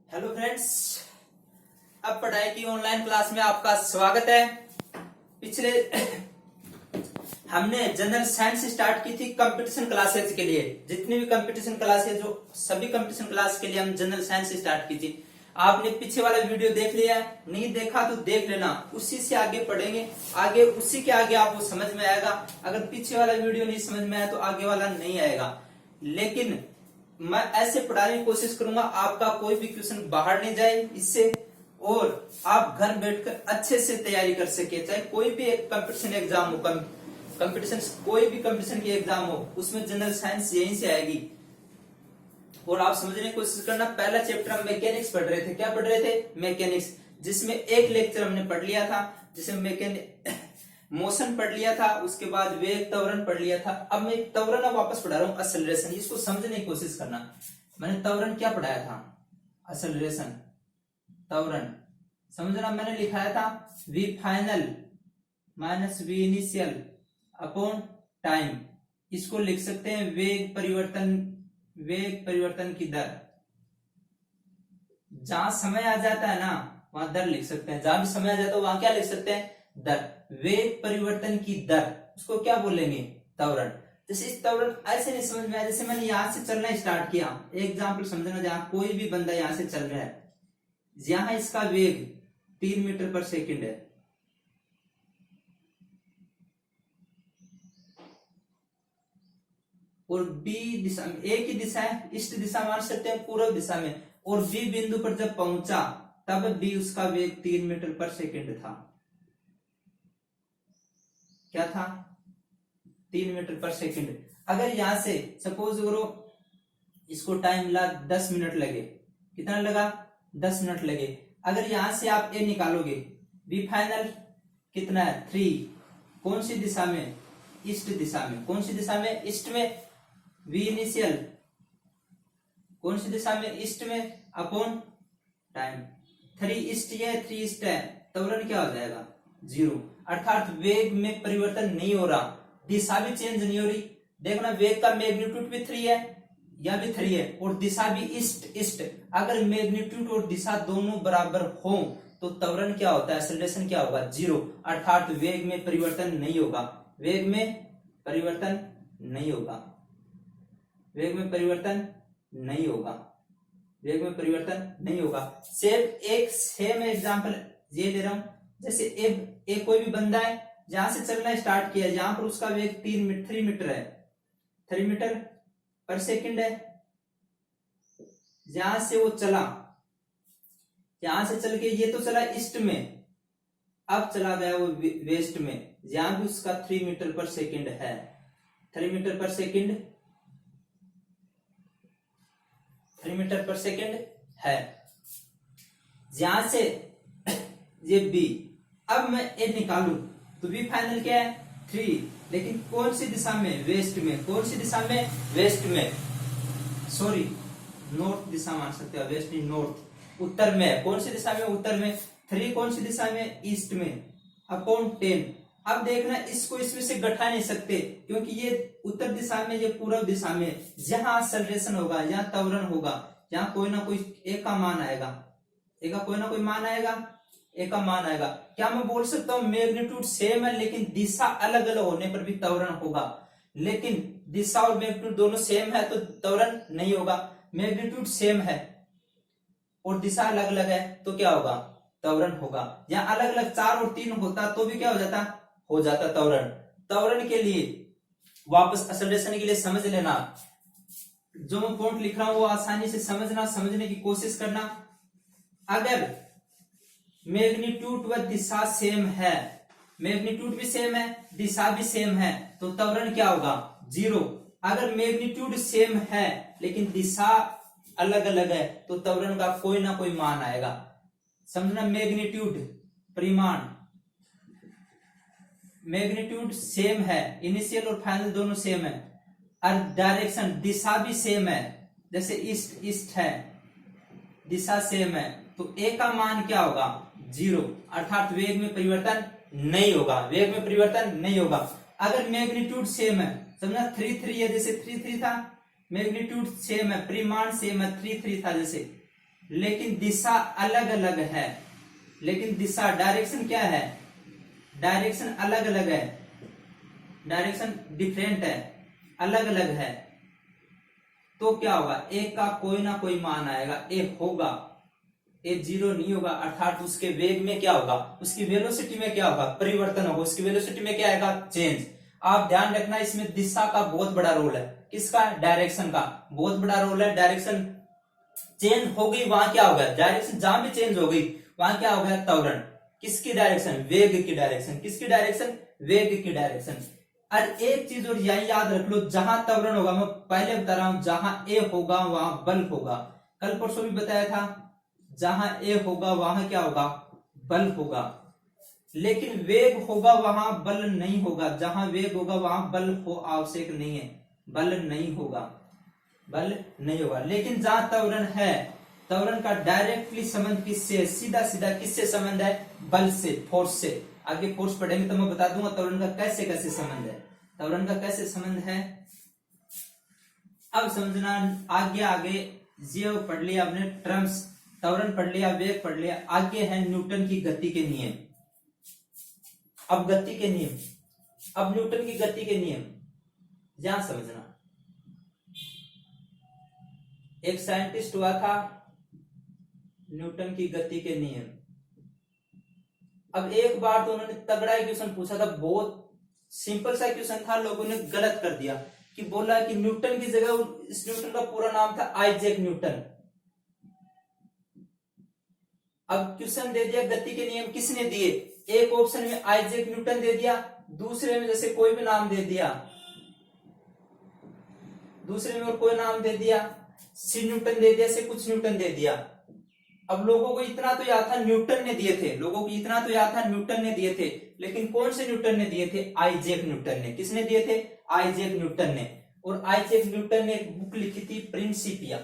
Hello friends, अब पढ़ाई की ऑनलाइन क्लास में आपका स्वागत है। पिछले हमने जनरल साइंस स्टार्ट की थी कंपटीशन क्लासेस के लिए। जितनी भी कंपटीशन क्लासेस जो सभी कंपटीशन क्लास के लिए हम जनरल साइंस स्टार्ट की थी। आपने पीछे वाला वीडियो देख लिया है, नहीं देखा तो देख लेना, उसी से आगे पढ़ेंगे। आगे उसी के आगे आपको समझ में आएगा। अगर पीछे वाला वीडियो नहीं समझ में आया तो आगे वाला नहीं आएगा। लेकिन मैं ऐसे पढ़ाने की कोशिश करूंगा आपका कोई भी क्वेश्चन बाहर नहीं जाए इससे, और आप घर बैठकर अच्छे से तैयारी कर सके। चाहे कोई भी एक कंपटीशन एग्जाम हो, कंपटीशन कोई भी कंपटीशन की एग्जाम हो, उसमें जनरल साइंस यहीं से आएगी। और आप समझने की कोशिश करना। पहला चैप्टर हम मैकेनिक्स पढ़ रहे थे। क्या पढ़ रहे थे? मैकेनिक्स, जिसमें एक लेक्चर हमने पढ़ लिया था, जिसमें मोशन पढ़ लिया था, उसके बाद वेग त्वरण पढ़ लिया था। अब मैं त्वरण वापस पढ़ा रहा हूँ, एक्सेलरेशन। इसको समझने की कोशिश करना। मैंने त्वरण क्या पढ़ाया था? एक्सेलरेशन, त्वरण समझना। मैंने लिखाया था v final minus v initial upon time. इसको लिख सकते हैं वेग परिवर्तन की दर। जहां समय आ जाता है ना वहां दर लिख सकते हैं, जहां भी समय आ जाता है वहां क्या लिख सकते हैं? दर। वेग परिवर्तन की दर, उसको क्या बोलेंगे? त्वरण। जैसे इस त्वरण ऐसे नहीं समझ में आया, जैसे मैंने यहां से चलना स्टार्ट किया। एग्जाम्पल समझना, जहां कोई भी बंदा यहां से चल रहा है, यहां इसका वेग 3 मीटर पर सेकंड है, और बी दिशा में, एक ही दिशा है, ईस्ट दिशा मान सकते हैं, पूर्व दिशा में, और बी बिंदु पर जब पहुंचा तब बी उसका वेग 3 मीटर पर सेकंड था। क्या था? 3 मीटर पर सेकंड। अगर यहां से सपोज करो इसको टाइम ला 10 मिनट लगे, कितना लगा? 10 मिनट लगे। अगर यहां से आप ए निकालोगे, बी फाइनल कितना है? 3। कौन सी दिशा में? ईस्ट दिशा में। कौन सी दिशा में? ईस्ट में। वी इनिशियल कौन सी दिशा में? ईस्ट में, अपॉन टाइम। 3 ईस्ट ये 3 ईस्ट है, त्वरण क्या हो जाएगा? 0। अर्थात वेग में परिवर्तन नहीं हो रहा, दिशा भी चेंज नहीं हो रही। देखना, वेग का मैग्नीट्यूड भी 3 है, यह भी 3 है, और दिशा भी ईस्ट ईस्ट। अगर मैग्नीट्यूड और दिशा दोनों बराबर हो तो त्वरण क्या होता है? एक्सेलरेशन क्या होगा? 0। अर्थात वेग में परिवर्तन नहीं होगा। वेग में परिवर्तन नहीं होगा। वेग में परिवर्तन नहीं होगा। वेग में परिवर्तन नहीं होगा। सेम एग्जांपल ये ले रहा हूं। जैसे एक कोई भी बंदा है, जहां से चलना स्टार्ट किया, जहां पर उसका वेग 3 मीटर है, 3 मीटर पर सेकंड है। जहां से वो चला, यहां से चल के ये तो चला ईस्ट में, अब चला गया वो वेस्ट में, जहां भी उसका 3 मीटर पर सेकंड है। 3 मीटर पर सेकंड, 3 मीटर पर सेकंड है। जहां से ये बी, अब मैं ए निकालू तो बी फाइनल क्या है? 3। लेकिन कौन सी दिशा में? वेस्ट में। कौन सी दिशा में? वेस्ट में, सॉरी नॉर्थ दिशा मान सकते हो, वेस्ट नहीं, नॉर्थ, उत्तर में। कौन सी दिशा में? उत्तर में। 3 कौन सी दिशा में? ईस्ट में, अपॉन 10। अब देखना, इसको इसमें से घटा नहीं सकते, क्योंकि ये उत्तर दिशा में, ये पूर्व दिशा में। जहां एक्सेलरेशन होगा, जहां त्वरण होगा, जहां कोई ना कोई एक का मान आएगा, एक का कोई ना कोई मान आएगा, एक का मान आएगा। क्या मैं बोल सकता हूं मैग्नीट्यूड सेम है लेकिन दिशा अलग अलग होने पर भी त्वरण होगा? लेकिन दिशा और मैग्नीट्यूड दोनों सेम है तो त्वरण नहीं होगा। मैग्नीट्यूड सेम है और दिशा अलग अलग है तो क्या होगा? त्वरण होगा। या अलग अलग 4 और 3 होता तो भी क्या हो जाता? हो जाता त्वरण। त्वरण के लिए वापस एक्सेलरेशन के लिए समझ लेना, जो मैं पॉइंट लिख रहा हूं वो आसानी से समझना, समझने की कोशिश करना। अगर मैग्नीट्यूड व दिशा सेम है, मैग्नीट्यूड भी सेम है, दिशा भी सेम है, तो त्वरण क्या होगा? 0। अगर मैग्नीट्यूड सेम है लेकिन दिशा अलग अलग है तो त्वरण का कोई ना कोई मान आएगा। समझना, मैग्नीट्यूड परिमाण, मैग्नीट्यूड सेम है, इनिशियल और फाइनल दोनों सेम है, और डायरेक्शन दिशा भी सेम है, जैसे ईस्ट ईस्ट है, दिशा सेम है, तो ए का मान क्या होगा? 0। अर्थात वेग में परिवर्तन नहीं होगा। वेग में परिवर्तन नहीं होगा। अगर मैग्नीट्यूड सेम है, समझना 3 3 है, जैसे 3 3 था, मैग्नीट्यूड सेम है, परिमाण सेम है, 3 3 था, जैसे लेकिन दिशा अलग अलग है, लेकिन दिशा डायरेक्शन क्या है, डायरेक्शन अलग अलग है, डायरेक्शन डिफरेंट है, अलग अलग है, तो क्या होगा, एक का कोई ना कोई मान आएगा, एक होगा, एक जीरो नहीं होगा, अर्थात उसके वेग में क्या होगा, उसकी वेलोसिटी में क्या होगा, परिवर्तन होगा, उसकी वेलोसिटी में क्या आएगा, चेंज। आप ध्यान रखना इसमें दिशा का बहुत बड़ा रोल है, किसका, डायरेक्शन का बहुत बड़ा रोल है। डायरेक्शन चेंज हो गई वहां क्या होगा, डायरेक्शन जहां भी चेंज हो गई वहां क्या हो गया, त्वरण। किसकी डायरेक्शन, वेग की डायरेक्शन, किसकी डायरेक्शन, वेग की डायरेक्शन। और एक चीज और यही याद रख लो, जहां त्वरण होगा, मैं पहले बता रहा हूं, जहां ए होगा वहां बल होगा, कल परसों भी बताया था, जहां ए होगा वहां क्या होगा, बल होगा। लेकिन वेग होगा वहां बल नहीं होगा, जहां वेग होगा वहां बल हो आवश्यक नहीं है, बल नहीं होगा, बल नहीं होगा। लेकिन जहां त्वरण है, त्वरण का डायरेक्टली संबंध किससे है, सीधा सीधा किससे संबंध है, बल से, फोर्स से। आगे फोर्स पढ़ेंगे तो मैं बता दूंगा त्वरण का कैसे कैसे संबंध है, त्वरण का कैसे संबंध है। अब समझना, आगे आगे ये पढ़ लिया आपने टर्म्स, त्वरण पढ़ लिया, वेग पढ़ लिया, आगे है न्यूटन की गति के नियम। अब गति के नियम, अब न्यूटन की गति के नियम यहां समझना। एक साइंटिस्ट हुआ था, न्यूटन की गति के नियम। अब एक बार तो उन्होंने तगड़ा क्वेश्चन पूछा था, बहुत सिंपल सा क्वेश्चन था, लोगों ने गलत कर दिया, कि बोला कि न्यूटन की जगह, इस न्यूटन का पूरा नाम था आइजैक न्यूटन। अब क्वेश्चन दे दिया गति के नियम किसने दिए, एक ऑप्शन में आइजैक न्यूटन दे दिया, दूसरे में जैसे कोई भी नाम दे दिया, दूसरे में और कोई नाम दे दिया, सी न्यूटन दे दिया, से कुछ न्यूटन दे दिया। अब लोगों को इतना तो याद था न्यूटन ने दिए थे, लोगों को इतना तो याद था न्यूटन ने दिए थे, लेकिन कौन से न्यूटन ने दिए थे, आइजैक न्यूटन ने। किसने दिए थे, आइजैक न्यूटन ने। और आइजैक न्यूटन ने एक बुक लिखी थी, प्रिंसिपिया।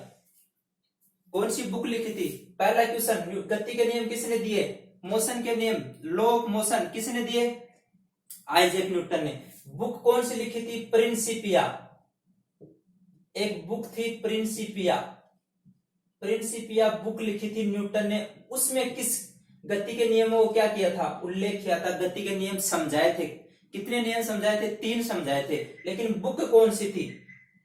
कौन सी बुक लिखी थी, पहला क्वेश्चन, गति के नियम किसने दिए, मोशन के नियम, लॉ ऑफ मोशन किसने दिए, आइजैक न्यूटन ने। बुक कौन सी लिखी थी, प्रिंसिपिया, एक बुक थी प्रिंसिपिया, प्रिंसिपिया बुक लिखी थी न्यूटन ने। उसमें किस गति के नियमों को क्या किया था, उल्लेख किया था, गति के नियम समझाए थे। कितने नियम समझाए थे, 3 समझाए थे। लेकिन बुक कौन सी थी,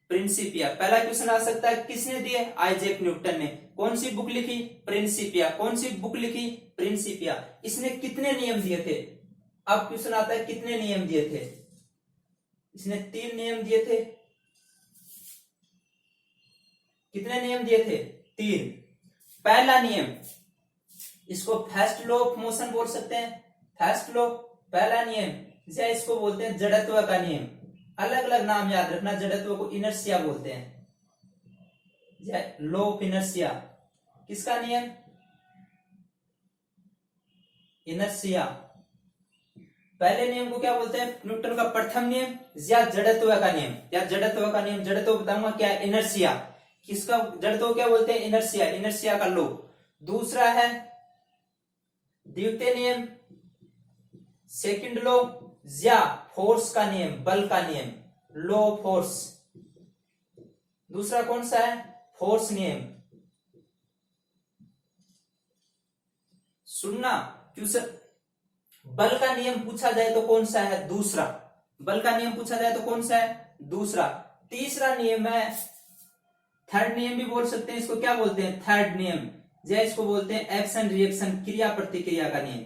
प्रिंसिपिया। पहला क्वेश्चन आ सकता है, किसने दिए, आइजैक न्यूटन ने। कौन सी बुक लिखी, प्रिंसिपिया। कौन सी बुक लिखी, प्रिंसिपिया। इसने कितने नियम दिए थे, अब क्वेश्चन आता है कितने नियम दिए थे, इसने 3 नियम दिए थे। कितने नियम दिए थे, 3। पहला नियम, इसको फर्स्ट लॉ ऑफ मोशन बोल सकते हैं, फर्स्ट लॉ, पहला नियम, या इसको बोलते हैं जड़त्व का नियम। अलग अलग नाम याद रखना, जड़त्व को इनर्शिया बोलते हैं, लॉ ऑफ इनर्शिया। किसका नियम, इनर्शिया। पहले नियम को क्या बोलते हैं, न्यूटन का प्रथम नियम या जड़त्व का नियम, या जड़त्व का नियम। जड़त्व बताऊंगा क्या है, इनर्शिया। किसका जड़त्व क्या बोलते हैं, इनर्शिया, इनर्शिया का लॉ। दूसरा है द्वितीय नियम, सेकंड लॉ, या फोर्स का नियम, बल का नियम, लॉ ऑफ फोर्स। दूसरा कौन सा है, फोर्स नियम। सुनना, क्योंकि बल का नियम पूछा जाए तो कौन सा है, दूसरा। बल का नियम पूछा जाए तो कौन सा है, दूसरा। तीसरा नियम है, थर्ड नियम भी बोल सकते हैं, इसको क्या बोलते हैं, थर्ड नियम, या इसको बोलते हैं एक्शन रिएक्शन, क्रिया प्रतिक्रिया का नियम।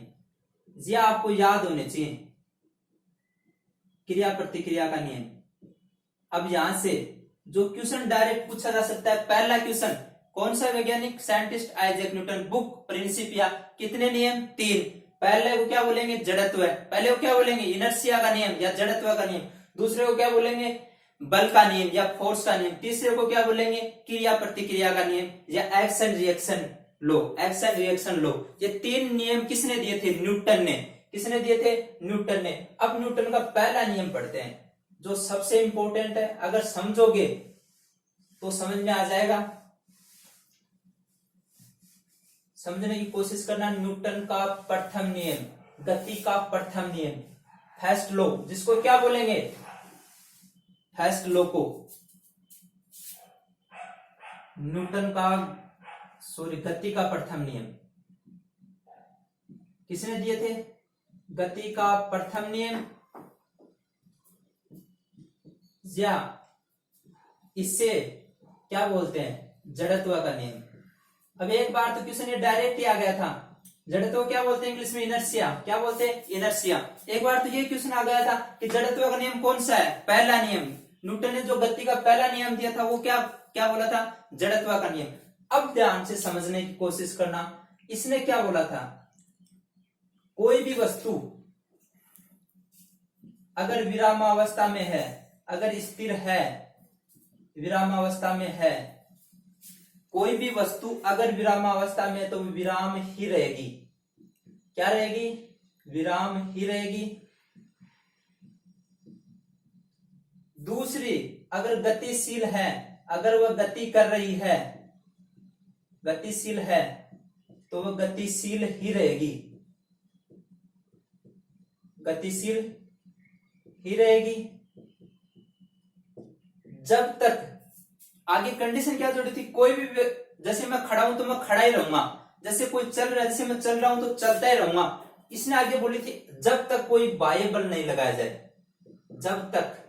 यह आपको याद होने चाहिए, क्रिया प्रतिक्रिया का नियम। अब यहां से जो क्वेश्चन डायरेक्ट पूछा जा सकता है, पहला क्वेश्चन, कौन सा वैज्ञानिक, scientist Isaac Newton, book Principia. कितने नियम, 3। पहले को क्या बोलेंगे, जड़त्व है। पहले को क्या बोलेंगे, इनर्शिया का नियम या जड़त्व का नियम। दूसरे को क्या बोलेंगे, बल का नियम या फोर्स का नियम। तीसरे को क्या बोलेंगे, क्रिया प्रतिक्रिया का नियम या एक्शन रिएक्शन लो, एक्शन रिएक्शन लो। ये 3 नियम किसने दिए थे, न्यूटन ने। किसने दिए थे, न्यूटन ने। अब न्यूटन का पहला नियम पढ़ते हैं, जो सबसे इंपॉर्टेंट है। अगर समझोगे तो समझ में आ जाएगा, समझने की कोशिश करना। न्यूटन का प्रथम नियम, गति का प्रथम नियम, फर्स्ट लॉ, जिसको क्या बोलेंगे, फर्स्ट लॉ को न्यूटन का सॉरी, गति का प्रथम नियम किसने दिए थे? गति का प्रथम नियम, या इससे क्या बोलते हैं? जड़त्व का नियम। अब एक बार तो क्वेश्चन ये डायरेक्ट ही आ गया था, जड़त्व क्या बोलते हैं इंग्लिश में? इनर्शिया। क्या बोलते हैं? इनर्शिया। एक बार तो ये क्वेश्चन आ गया था कि जड़त्व का नियम कौन सा है? पहला नियम। न्यूटन ने जो गति का पहला नियम दिया था वो क्या क्या बोला था? जड़त्व का नियम। अब ध्यान से समझने की कोशिश करना, इसने क्या बोला था? कोई भी वस्तु अगर विरामावस्था में है, अगर स्थिर है, विरामावस्था में है, कोई भी वस्तु अगर विरामावस्था में, तो विराम ही रहेगी। क्या रहेगी? विराम ही रहेगी। दूसरी, अगर गतिशील है, अगर वह गति कर रही है, गतिशील है, तो वह गतिशील ही रहेगी, गतिशील ही रहेगी। जब तक, आगे कंडीशन क्या जोड़ी थी? कोई भी, जैसे मैं खड़ा हूं तो मैं खड़ा ही रहूंगा, जैसे कोई चल रहा है, जैसे मैं चल रहा हूं तो चलता ही रहूंगा। इसने आगे बोली थी जब तक कोई बाह्य बल नहीं लगाया जाए, जब तक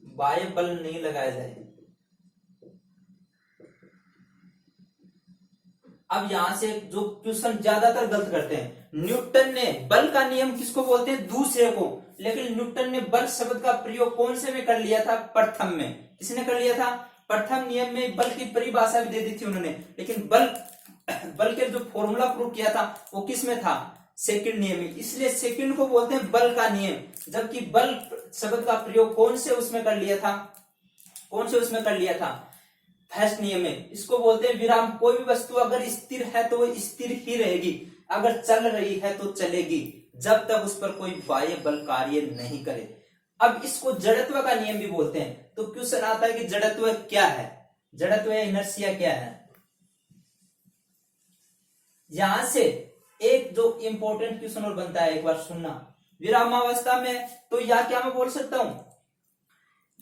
बाह्य बल नहीं लगाया जाए। अब यहां से जो क्वेश्चन ज्यादातर गलत करते हैं, न्यूटन ने बल का नियम किसको बोलते हैं? दूसरे को। लेकिन न्यूटन ने बल शब्द का प्रयोग कौन से में कर लिया था? प्रथम में। किसने कर लिया था? प्रथम नियम में बल की परिभाषा भी दे दी थी उन्होंने, लेकिन बल के जो फॉर्मूला प्रूव किया था वो किस में था? सेकंड नियम में। इसलिए सेकंड को बोलते हैं बल का नियम, जबकि बल शब्द का प्रयोग कौन से उसमें कर लिया था? कौन से उसमें कर लिया था? फर्स्ट नियम में। इसको बोलते हैं विराम। कोई भी वस्तु अगर स्थिर है तो वो स्थिर ही रहेगी, अगर चल रही है तो चलेगी, जब तक उस पर कोई बाह्य बल कार्य नहीं करे। अब इसको जड़त्व का नियम भी बोलते हैं। तो क्वेश्चन आता है कि जड़त्व क्या है? जड़त्व या इनर्शिया क्या है? यहां से एक जो इंपॉर्टेंट क्वेश्चन और बनता है, एक बार सुनना। विरामावस्था में तो या क्या मैं बोल सकता हूं?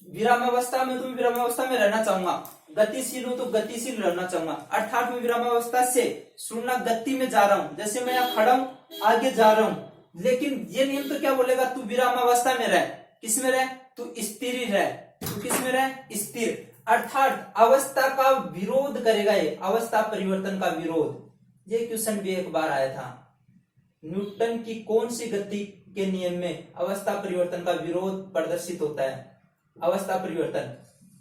विरामावस्था में तो मैं विरामावस्था में रहना चाहूंगा, गतिशील हूं तो गतिशील रहना चाहूंगा, अर्थात मैं विरामावस्था से सुनना गति में जा रहा हूं, जैसे मैं यहां खड़ा हूं आगे जा रहा हूं। लेकिन ये नियम तो क्या बोलेगा? तू विरामावस्था में रह। किस में रह? तू स्थिर ही रह। तू किस में रह? स्थिर। अर्थात अवस्था का विरोध करेगा, ये अवस्था परिवर्तन का विरोध। ये क्वेश्चन भी एक बार आया था, न्यूटन की कौन सी गति के नियम में अवस्था परिवर्तन का विरोध प्रदर्शित होता है? अवस्था परिवर्तन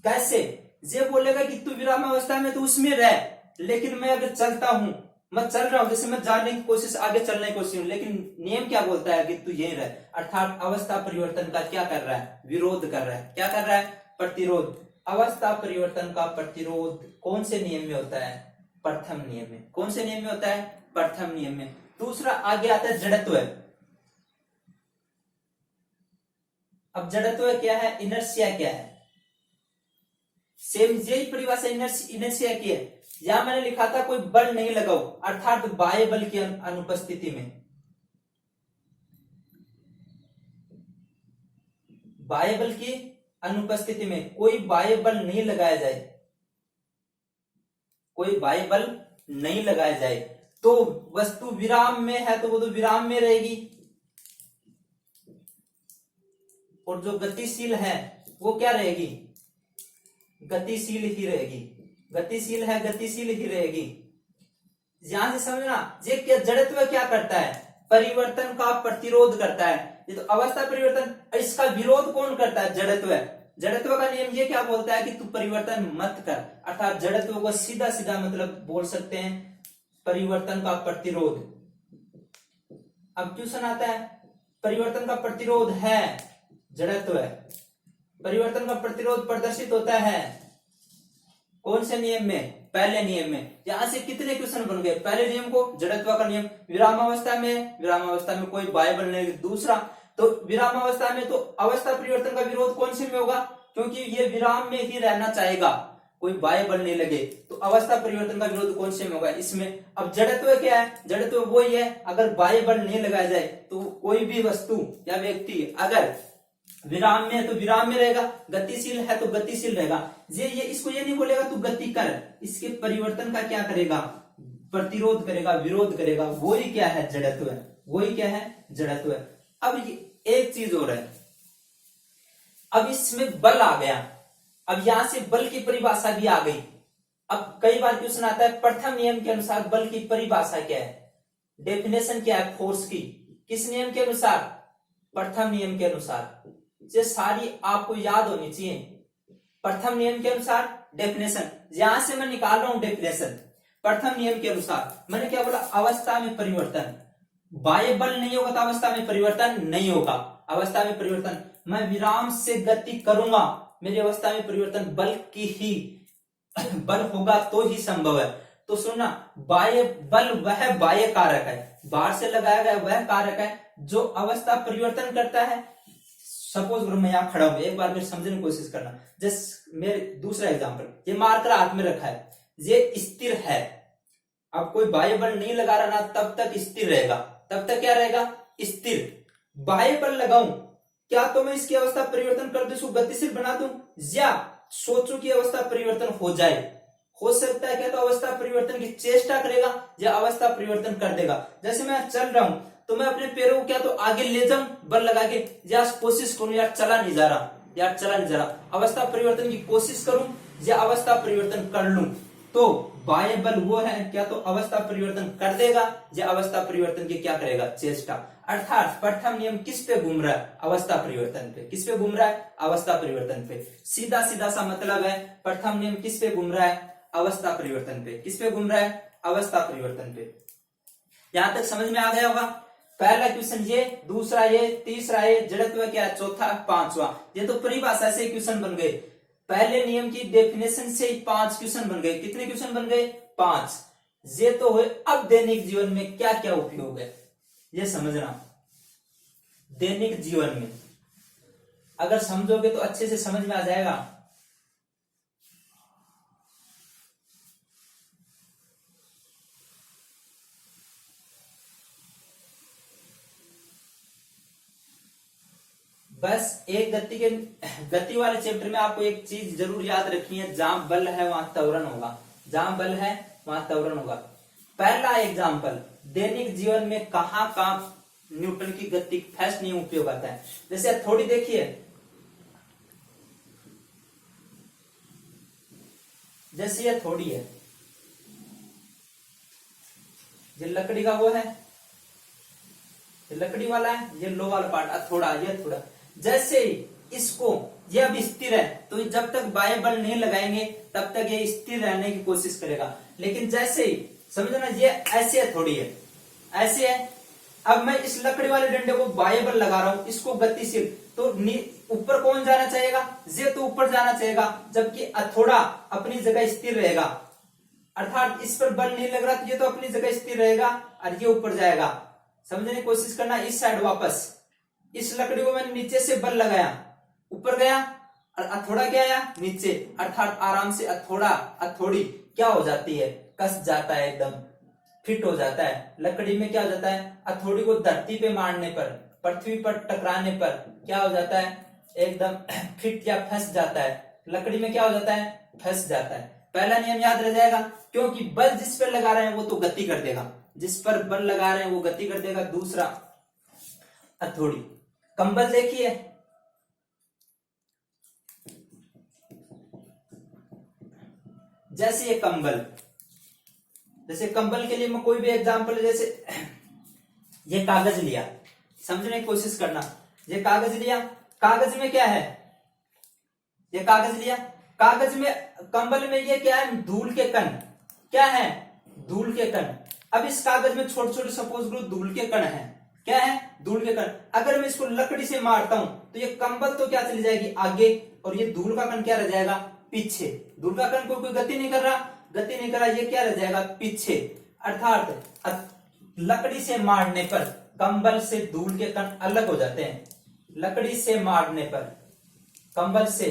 कैसे? ये बोलेगा कि तू विरामावस्था में तो उसमें रह, लेकिन मैं अगर चलता हूं, मैं चल रहा हूं, जैसे मैं जाने की कोशिश, आगे चलने की कोशिश, लेकिन नियम क्या बोलता है कि तू यहीं रह। अर्थात अवस्था परिवर्तन का क्या कर रहा है? विरोध कर रहा है। क्या कर रहा है? प्रतिरोध। अवस्था परिवर्तन का प्रतिरोध कौन से नियम में होता है? प्रथम नियम में। कौन से नियम में होता है? प्रथम नियम में। दूसरा आगे आता है जड़त्व। अब जड़त्व क्या है? इनर्शिया क्या है? सेम यही परिभाषा इनर्शिया की है। यहां मैंने लिखा था कोई बल नहीं लगाओ, अर्थात बाह्य बल की अनुपस्थिति में, बाह्य बल की अनुपस्थिति में कोई बाह्य बल नहीं लगाया जाए, कोई बाह्य बल नहीं लगाया जाए, तो वस्तु विराम में है तो वो तो विराम में रहेगी, और जो गतिशील है वो क्या रहेगी? गतिशील ही रहेगी। गतिशील है, गतिशील ही रहेगी। ध्यान से समझना, ये क्या जड़त्व क्या करता है? परिवर्तन का प्रतिरोध करता है। ये तो अवस्था परिवर्तन, इसका विरोध कौन करता है? जड़त्व। जड़त्व का नियम ये क्या बोलता है कि तू परिवर्तन मत कर, अर्थात जड़त्व को सीधा सीधा मतलब बोल सकते हैं परिवर्तन का प्रतिरोध। अब क्वेश्चन आता है, परिवर्तन का प्रतिरोध है जड़त्व, परिवर्तन का प्रतिरोध प्रदर्शित होता है कौन से नियम में? पहले नियम में। यहां से कितने क्वेश्चन बन गए? पहले नियम को, जड़त्व का नियम, विरामावस्था में कोई बाह्य बल नहीं। दूसरा, तो विरामावस्था में तो अवस्था परिवर्तन का विरोध कौन से में होगा? क्योंकि ये विराम में ही रहना चाहेगा, कोई बाह्य बल नहीं लगे, तो अवस्था परिवर्तन का विरोध कौन से में होगा? इसमें। अब जड़त्व क्या है? जड़त्व वही है, अगर बाह्य बल नहीं लगाया जाए तो कोई भी वस्तु या व्यक्ति अगर विराम में है तो विराम में रहेगा, गतिशील है तो गतिशील रहेगा। ये इसको ये नहीं बोलेगा तू गति कर, इसके परिवर्तन का क्या करेगा, प्रतिरोध करेगा, विरोध करेगा। वही क्या है, जड़त्व है। वही क्या है, जड़त्व है। अब एक चीज और है, अब इसमें बल आ गया, अब यहां से बल की परिभाषा भी आ गई। अब कई बार क्वेश्चन आता है प्रथम नियम के अनुसार बल की परिभाषा क्या है, डेफिनेशन क्या है फोर्स की, किस नियम के अनुसार, प्रथम नियम के अनुसार। ये सारी आपको याद होनी चाहिए। प्रथम नियम के अनुसार डेफिनेशन, यहां से मैं निकाल रहा हूं डेफिनेशन। प्रथम नियम के अनुसार मैंने क्या बोला, अवस्था में परिवर्तन, बाह्य बल नहीं होगा तो अवस्था में परिवर्तन नहीं होगा। अवस्था में परिवर्तन, मैं विराम से गति करूंगा, मेरी अवस्था में परिवर्तन बल की ही बल होगा तो ही संभव है। तो सुनना, बाह्य बल वह बाह्य कारक है, बाहर से लगाया गया वह कारक है जो अवस्था परिवर्तन करता है। सपोज मैं यहां खड़ा हूं, एक बार मेरे समझने की कोशिश करना। जैसे मेरे दूसरा एग्जांपल, ये मार्कर हाथ में रखा है, ये स्थिर है। अब कोई बाह्य बल नहीं लगा रहा ना, तब तक स्थिर रहेगा। तब तक क्या रहेगा, स्थिर। बाह्य बल लगाऊं, क्या तो मैं इसकी अवस्था परिवर्तन कर दूं, इसको गतिशील बना दूं, या सोचो कि अवस्था परिवर्तन हो जाए। हो सकता है क्या, तो अवस्था परिवर्तन की चेष्टा करेगा या अवस्था परिवर्तन कर देगा। जैसे मैं चल रहा हूं तो मैं अपने पैरों को क्या तो आगे ले जाऊं बल लगा के, या कोशिश करूं यार चला नहीं जा रहा, यार चला नहीं जा रहा, अवस्था परिवर्तन की कोशिश करूं या अवस्था परिवर्तन कर लूं। तो बाह्य बल वो है क्या तो अवस्था परिवर्तन कर देगा या अवस्था परिवर्तन की क्या करेगा, चेष्टा। अर्थात प्रथम नियम किस पे घूम रहा है, अवस्था परिवर्तन पे। किस पे घूम रहा है, अवस्था परिवर्तन पे। सीधा सीधा सा मतलब है, प्रथम नियम किस पे घूम रहा है, अवस्था परिवर्तन पे। किस पे घूम रहा है, अवस्था परिवर्तन पे। यहां तक समझ में आ गया होगा। पहला क्वेश्चन ये, दूसरा ये, तीसरा ये, जड़त्व क्या है, चौथा, पांचवा। ये तो परिभाषा से क्वेश्चन बन गए। पहले नियम की डेफिनेशन से ही 5 क्वेश्चन बन गए। कितने क्वेश्चन बन गए, 5। ये तो हुए। अब दैनिक जीवन में क्या क्या उपयोग है ये समझना। दैनिक जीवन में अगर समझोगे तो अच्छे से समझ में आ जाएगा। बस एक गति वाले चैप्टर में आपको एक चीज जरूर याद रखनी है, जहां बल है वहां त्वरण होगा। जहां बल है वहां त्वरण होगा। पहला एग्जांपल, दैनिक जीवन में कहां न्यूटन की गति फर्स्ट नियम उपयोग आता है। जैसे थोड़ी देखिए, जैसे ये थोड़ी है, ये लकड़ी का वो है, ये लकड़ी वाला है, ये लो वाला पार्ट थोड़ा, ये थोड़ा। जैसे ही इसको, ये अब स्थिर है तो जब तक बाह्य बल नहीं लगाएंगे तब तक ये स्थिर रहने की कोशिश करेगा। लेकिन जैसे ही समझना, ये ऐसे है, थोड़ी है, ऐसे है। अब मैं इस लकड़ी वाले डंडे को बाह्य बल लगा रहा हूं, इसको गतिशील, तो ऊपर कौन जाना चाहेगा, ये तो ऊपर जाना चाहेगा, जबकि थोड़ा अपनी जगह स्थिर रहेगा। अर्थात इस पर बल नहीं लग रहा तो ये तो अपनी जगह स्थिर रहेगा और ये ऊपर जाएगा। समझने की कोशिश करना। इस साइड वापस, इस लकड़ी को मैंने नीचे से बल लगाया, ऊपर गया, और हथौड़ा क्या आया, नीचे। अर्थात आराम से हथौड़ी क्या हो जाती है, कस जाता है, एकदम फिट हो जाता है। लकड़ी में क्या हो जाता है, हथौड़ी को धरती पे मारने पर, पृथ्वी पर टकराने पर क्या हो जाता है, एकदम फिट या फंस जाता है। लकड़ी में क्या हो जाता है, फंस जाता है। पहला नियम याद रह जाएगा, क्योंकि बल जिस पर लगा रहे हैं वो तो गति कर देगा, जिस पर बल लगा रहे हैं वो गति कर देगा। दूसरा, हथौड़ी। कंबल देखिए, जैसे ये कंबल, जैसे कंबल के लिए मैं कोई भी एग्जांपल, जैसे ये कागज लिया, समझने की कोशिश करना। ये कागज लिया, कागज में क्या है, ये कागज लिया, कागज में, कंबल में ये क्या है, धूल के कण। क्या है, धूल के कण। अब इस कागज में छोटे छोटे सपोज करो धूल के कण है। क्या है, धूल के कण। अगर मैं इसको लकड़ी से मारता हूं तो ये कंबल तो क्या चली जाएगी, आगे, और ये धूल का कण क्या रह जाएगा, पीछे। धूल का कण कोई गति नहीं कर रहा, गति नहीं कर रहा, ये क्या रह जाएगा, पीछे। अर्थात लकड़ी से मारने पर कंबल से धूल के कण अलग हो जाते हैं। लकड़ी से मारने पर कंबल से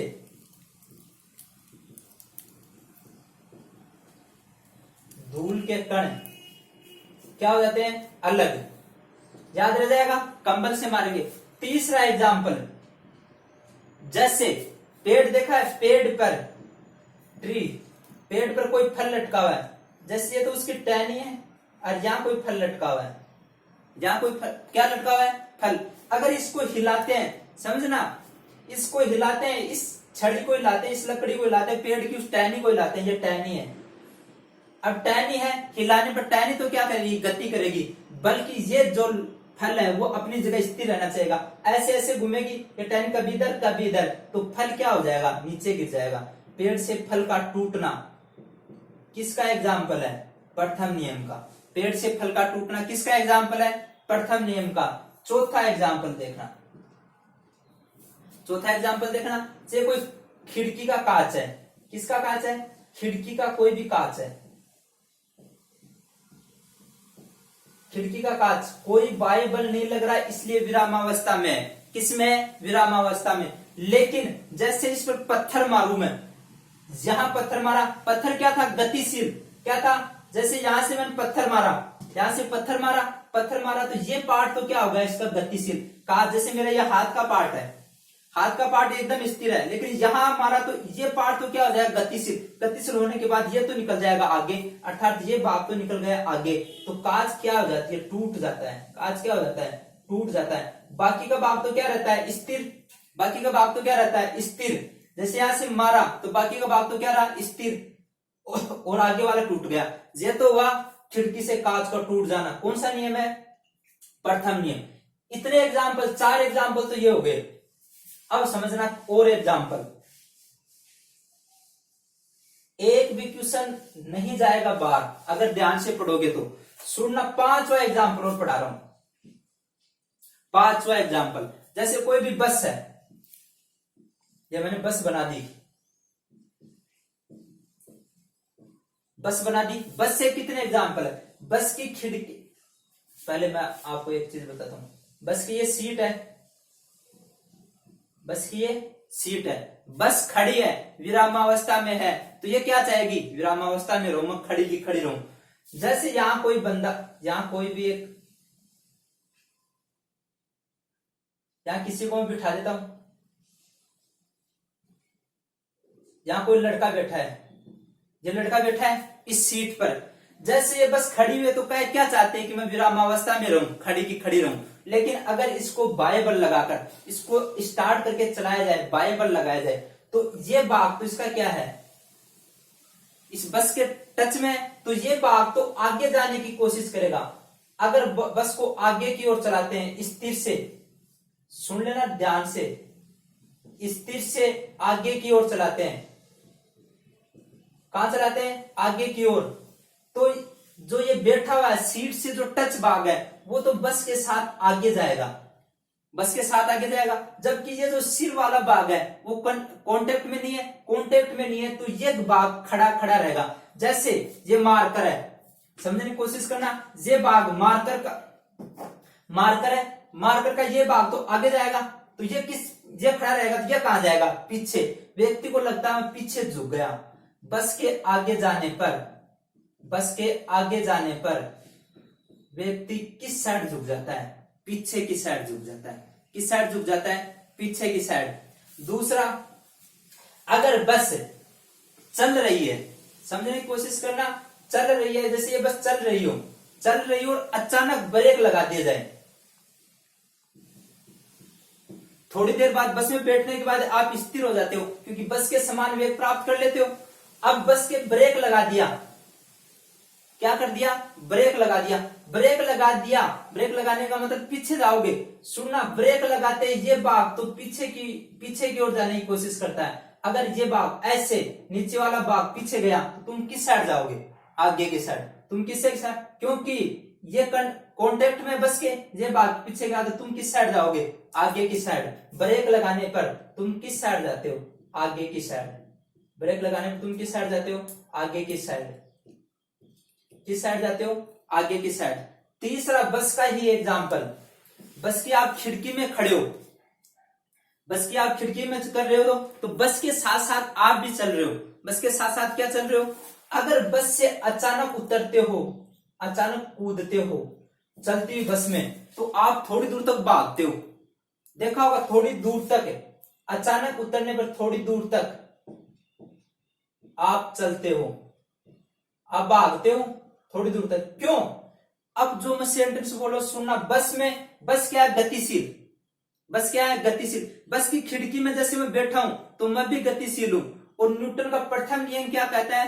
धूल के कण क्या हो जाते हैं, अलग। याद रह जाएगा, कंबल से मारेंगे। तीसरा एग्जाम्पल, जैसे पेड़ देखा है, पेड़ पर ट्री, पेड़ पर कोई फल लटका हुआ है, जैसे ये तो उसकी टहनी है और यहाँ कोई फल लटका हुआ है, यहाँ कोई फल, क्या लटका हुआ है, फल। अगर इसको हिलाते हैं, समझना, इसको हिलाते हैं, इस छड़ी को हिलाते हैं, इस लकड़ी को हिलाते हैं, पेड़ की उस टहनी को हिलाते हैं, ये टहनी है। अब टहनी है, हिलाने पर टहनी तो क्या करेगी, गति करेगी, बल्कि ये जो फल है वो अपनी जगह स्थिर रहना चाहिए। ऐसे ऐसे घूमेगी, ये टहनी कभी इधर कभी इधर, तो फल क्या हो जाएगा, नीचे गिर जाएगा। पेड़ से फल का टूटना किसका एग्जाम्पल है, प्रथम नियम का। पेड़ से फल का टूटना किसका एग्जाम्पल है, प्रथम नियम का। चौथा एग्जाम्पल देखना, चौथा एग्जाम्पल देखना, जैसे कोई खिड़की का कांच है, किसका कांच है, खिड़की का कोई भी कांच है, खिड़की का कांच, कोई वायु बल नहीं लग रहा है, इसलिए विरामावस्था में है। किसमें, विरामावस्था में। लेकिन जैसे इस पर पत्थर मारू मैं, यहां पत्थर मारा, पत्थर क्या था, गतिशील, क्या था, जैसे यहां से मैंने पत्थर मारा, यहां से पत्थर मारा, पत्थर मारा, तो ये पार्ट तो क्या होगा इसका, गतिशील। कांच, जैसे मेरा ये हाथ का पार्ट है, हाथ का पार्ट एकदम स्थिर है, लेकिन यहां मारा तो ये पार्ट तो क्या हो जाएगा, गतिशील। गतिशील होने के बाद ये तो निकल जाएगा आगे, अर्थात ये भाग तो निकल गया आगे, तो कांच क्या हो जाती है, टूट जाता है। कांच क्या हो जाता है, टूट जाता है। बाकी का भाग तो क्या रहता है, स्थिर, बाकी का भाग तो क्या रहता है, स्थिर। जैसे यहां से मारा तो बाकी का भाग तो क्या रहा, स्थिर, और आगे वाला टूट गया। ये तो हुआ खिड़की से कांच का टूट जाना, कौन सा नियम है, प्रथम नियम। इतने एग्जाम्पल, 4 एग्जाम्पल तो ये हो गए। अब समझना और एग्जाम्पल, एक भी क्वेश्चन नहीं जाएगा बाहर अगर ध्यान से पढ़ोगे तो। सुनना, 5वां एग्जाम्पल और पढ़ा रहा हूं। 5वां एग्जाम्पल, जैसे कोई भी बस है, ये मैंने बस बना दी, बस बना दी। बस से कितने एग्जाम्पल है, बस की खिड़की, पहले मैं आपको एक चीज बताता हूं, बस की ये सीट है, बस की ये सीट है, बस खड़ी है, विरामावस्था में है, तो ये क्या चाहेगी, विरामावस्था में रहूं, मैं खड़ी की खड़ी रहूं। जैसे यहां कोई बंदा, यहां कोई भी एक, यहां किसी को मैं बिठा देता हूं, यहां कोई लड़का बैठा है, ये लड़का बैठा है इस सीट पर। जैसे ये बस खड़ी हुई है तो क्या चाहते हैं कि मैं विरामावस्था में रहूं, खड़ी की खड़ी रहूं। लेकिन अगर इसको बाएं बल लगाकर इसको स्टार्ट करके चलाया जाए, बाएं बल लगाया जाए, तो ये भाग तो इसका क्या है, इस बस के टच में, तो ये भाग तो आगे जाने की कोशिश करेगा। अगर बस को आगे की ओर चलाते हैं स्थिर से, सुन लेना ध्यान से, स्थिर से आगे की ओर चलाते हैं, कहां चलाते हैं, आगे की ओर, तो जो ये बैठा हुआ है सीट से जो टच भाग है वो तो बस के साथ आगे जाएगा, बस के साथ आगे जाएगा। जबकि ये जो सिर वाला भाग है वो कांटेक्ट में नहीं है, कांटेक्ट में नहीं है, तो ये भाग खड़ा खड़ा रहेगा। जैसे ये मार्कर है, समझने की कोशिश करना, ये भाग मार्कर का, मार्कर है, मार्कर का ये भाग तो आगे जाएगा, तो ये ये खड़ा रहेगा, तो ये कहां जाएगा, पीछे। व्यक्ति को लगता है पीछे झुक गया, बस के आगे जाने पर, बस के आगे जाने पर व्यक्ति किस साइड झुक जाता है, पीछे की साइड झुक जाता है। किस साइड झुक जाता है, पीछे की साइड। दूसरा, अगर बस चल रही है, समझने की कोशिश करना, चल रही है, जैसे ये बस चल रही हो और अचानक ब्रेक लगा दिया जाए, थोड़ी देर बाद बस में बैठने के बाद आप स्थिर हो जाते हो क्योंकि बस के समान वेग प्राप्त कर लेते हो। अब बस के ब्रेक लगा दिया, क्या कर दिया, ब्रेक लगा दिया, ब्रेक लगा दिया, ब्रेक लगाने का मतलब पीछे जाओगे। सुनना, ब्रेक लगाते ये भाग तो पीछे की ओर जाने की कोशिश करता है। अगर ये भाग ऐसे नीचे वाला भाग पीछे गया तो तुम किस साइड जाओगे, आगे की साइड। तुम किससे साइड, क्योंकि ये कॉन्टेक्ट में बस के, ये भाग पीछे गया तो तुम किस साइड जाओगे, आगे की साइड। ब्रेक लगाने पर तुम किस साइड जाते हो, आगे की साइड। ब्रेक लगाने पर तुम किस साइड जाते हो, आगे की साइड। किस साइड जाते हो, आगे की साइड। तीसरा, बस का ही एग्जांपल, बस की आप खिड़की में खड़े हो, बस की आप खिड़की में कर रहे हो तो बस के साथ साथ आप भी चल रहे हो, बस के साथ साथ क्या चल रहे हो। अगर बस से अचानक उतरते हो, अचानक कूदते हो चलती हुई बस में, तो आप थोड़ी दूर तक भागते हो, देखा होगा थोड़ी दूर तक है। अचानक उतरने पर थोड़ी दूर तक आप चलते हो, आप भागते हो थोड़ी दूर तक, क्यों? अब जो मैं सेंटेंस बोलो सुनना, बस में, बस क्या है? गतिशील। बस क्या है? गतिशील। बस की खिड़की में जैसे मैं बैठा हूं तो मैं भी गतिशील हूं। और न्यूटन का प्रथम नियम क्या कहता है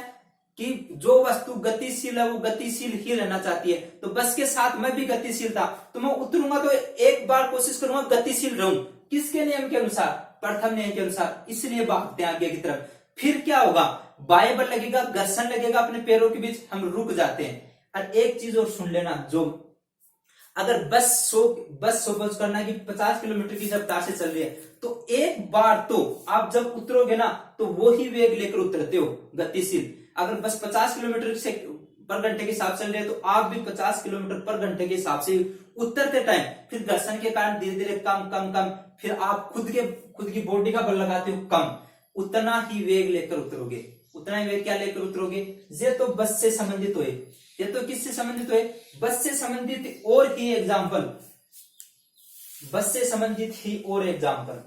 कि जो वस्तु गतिशील है वो गतिशील ही रहना चाहती है। तो बस के साथ मैं भी गतिशील था, तो मैं उतरूंगा तो एक बार कोशिश करूंगा गतिशील रहूं, किसके नियम के अनुसार? प्रथम नियम के अनुसार। इसलिए भागते हैं आगे की तरफ। फिर क्या होगा? बाह्य बल लगेगा, घर्षण लगेगा अपने पैरों के बीच, हम रुक जाते हैं। और एक चीज और सुन लेना, जो अगर बस सपोज करना कि 50 किलोमीटर की रफ्तार से चल रही है, तो एक बार तो आप जब उतरोगे ना तो वो ही वेग लेकर उतरते हो, गतिशील। अगर बस 50 किलोमीटर से पर घंटे के हिसाब से चल रही है तो आप भी 50 किलोमीटर पर घंटे के हिसाब से उतरते टाइम फिर घर्षण के कारण धीरे धीरे कम कम कम, फिर आप खुद की बॉडी का बल लगाते हो कम, उतना ही वेग लेकर उतरोगे। उतना ही वेग क्या लेकर उतरोगे? ये तो बस से संबंधित हुए। ये तो किससे संबंधित हुए? बस से संबंधित और ही एग्जाम्पल, बस से संबंधित ही और एग्जाम्पल।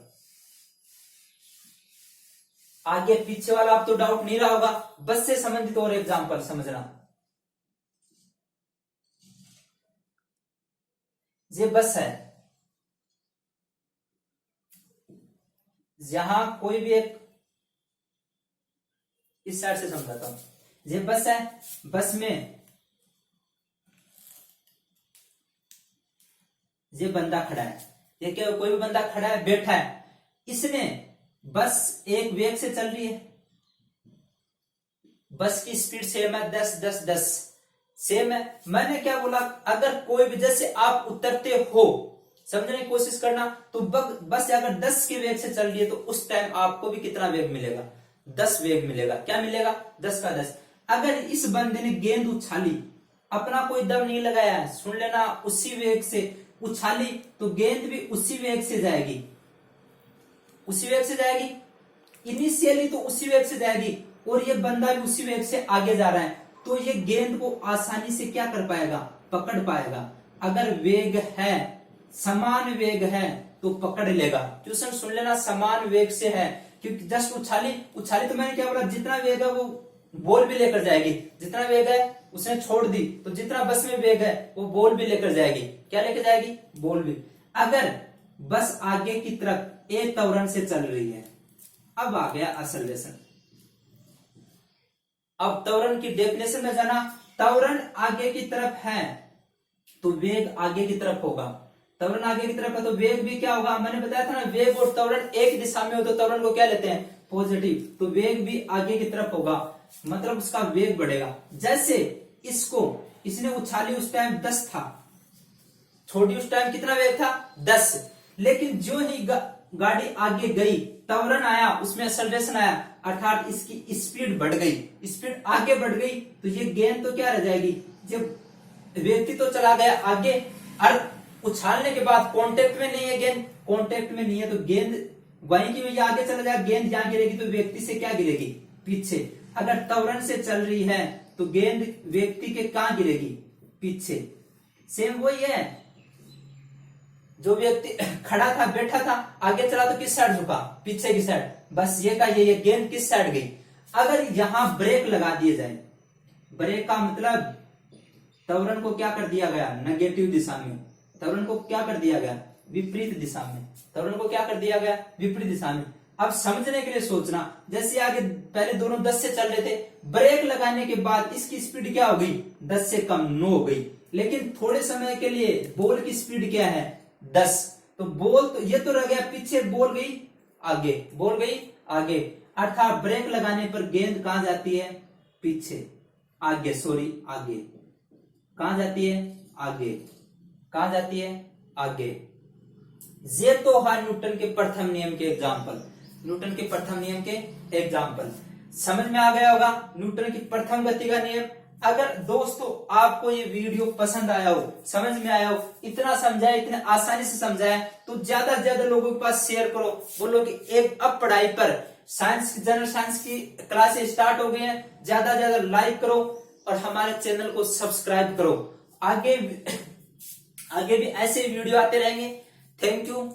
आगे पीछे वाला आप तो डाउट नहीं रहा होगा, बस से संबंधित और एग्जाम्पल समझना। ये बस है, यहां कोई भी एक, इस साइड से समझाता हूं। ये बस है, बस में ये बंदा खड़ा है, ये क्या कोई भी बंदा खड़ा है, बैठा है, इसने बस एक वेग से चल रही है, बस की स्पीड सेम है 10 सेम है। मैंने क्या बोला? अगर कोई भी, जैसे आप उतरते हो, समझने की कोशिश करना, तो बस अगर 10 के वेग से चल रही है तो उस टाइम आपको भी कितना वेग मिलेगा? 10 वेग मिलेगा। क्या मिलेगा? 10 का 10। अगर इस बंदे ने गेंद उछाली, अपना कोई दम नहीं लगाया है, सुन लेना, उसी वेग से उछाली तो गेंद भी उसी वेग से जाएगी, उसी वेग से जाएगी, इनिशियली तो उसी वेग से जाएगी, और ये बंदा भी उसी वेग से आगे जा रहा है, तो ये गेंद को आसानी से क्या कर पाएगा? पकड़ पाएगा। अगर वेग है, समान वेग है तो पकड़ लेगा। क्वेश्चन सुन लेना, समान वेग से है, क्योंकि जस्ट उछाली तो मैंने क्या बोला? जितना वेग है वो बॉल भी लेकर जाएगी, जितना वेग है उसने छोड़ दी तो जितना बस में वेग है वो बॉल भी लेकर जाएगी। क्या लेकर जाएगी? बॉल भी। अगर बस आगे की तरफ ए त्वरण से चल रही है, अब आ गया असल लेसन। अब त्वरण की डेफिनेशन में जाना, त्वरण आगे की तरफ है तो वेग आगे की तरफ होगा। त्वरण आगे की तरफ है तो वेग भी क्या होगा? मैंने बताया था ना, वेग और त्वरण एक दिशा में हो तो त्वरण को क्या लेते हैं? पॉजिटिव। तो वेग भी आगे की तरफ होगा, मतलब उसका वेग बढ़ेगा। जैसे इसने उछाली, उस टाइम 10 था, छोटी उस टाइम कितना वेग था? 10। लेकिन जो ही गाड़ी आगे गई, त्वरण आया, उसमें एक्सेलरेशन आया, अर्थात इसकी स्पीड बढ़ गई, स्पीड आगे बढ़ गई, तो ये गेंद तो क्या रह जाएगी? जब व्यक्ति तो चला गया आगे, और उछालने के बाद कांटेक्ट में नहीं है गेंद, कांटेक्ट में नहीं है तो गेंद वहीं की वहीं आगे चला जाएगा, गेंद जहां गिरेगी तो व्यक्ति से क्या गिरेगी? पीछे। अगर त्वरण से चल रही है तो गेंद व्यक्ति के कहां गिरेगी? पीछे। सेम वही है, जो व्यक्ति खड़ा था, बैठा था, आगे चला तो किस साइड झुका? पीछे की साइड। बस ये का ये गेंद किस साइड गई? अगर यहां ब्रेक लगा दिए जाए, ब्रेक का मतलब त्वरण को क्या कर दिया गया? नेगेटिव दिशा में। त्वरण को क्या कर दिया गया? विपरीत दिशा में। त्वरण को क्या कर दिया गया? विपरीत दिशा में। अब समझने के लिए सोचना, जैसे आगे पहले दोनों 10 से चल रहे थे, ब्रेक लगाने के बाद इसकी स्पीड क्या हो गई? 10 से कम 9 हो गई। लेकिन थोड़े समय के लिए बॉल की स्पीड क्या है? 10। तो बॉल तो ये तो रह गया पीछे, बॉल गई आगे, बॉल गई आगे, अर्थात ब्रेक लगाने पर गेंद कहां जाती है? पीछे, आगे, सॉरी आगे। कहां जाती है? आगे। कहां जाती है? आगे। ये तो है न्यूटन के प्रथम नियम के एग्जाम्पल, न्यूटन के प्रथम नियम के एग्जाम्पल। समझ में आ गया होगा न्यूटन की प्रथम गति का नियम। अगर दोस्तों आपको ये वीडियो पसंद आया हो, समझ में आया हो, इतना समझाया, इतने आसानी से समझाया, तो ज्यादा से ज्यादा लोगों के पास शेयर करो। बोलो कि एक अब पढ़ाई पर साइंस, जनरल साइंस की क्लासेस स्टार्ट हो गई हैं, ज्यादा से ज्यादा लाइक करो और हमारे चैनल को सब्सक्राइब करो। आगे भी ऐसे वीडियो आते रहेंगे। Thank you.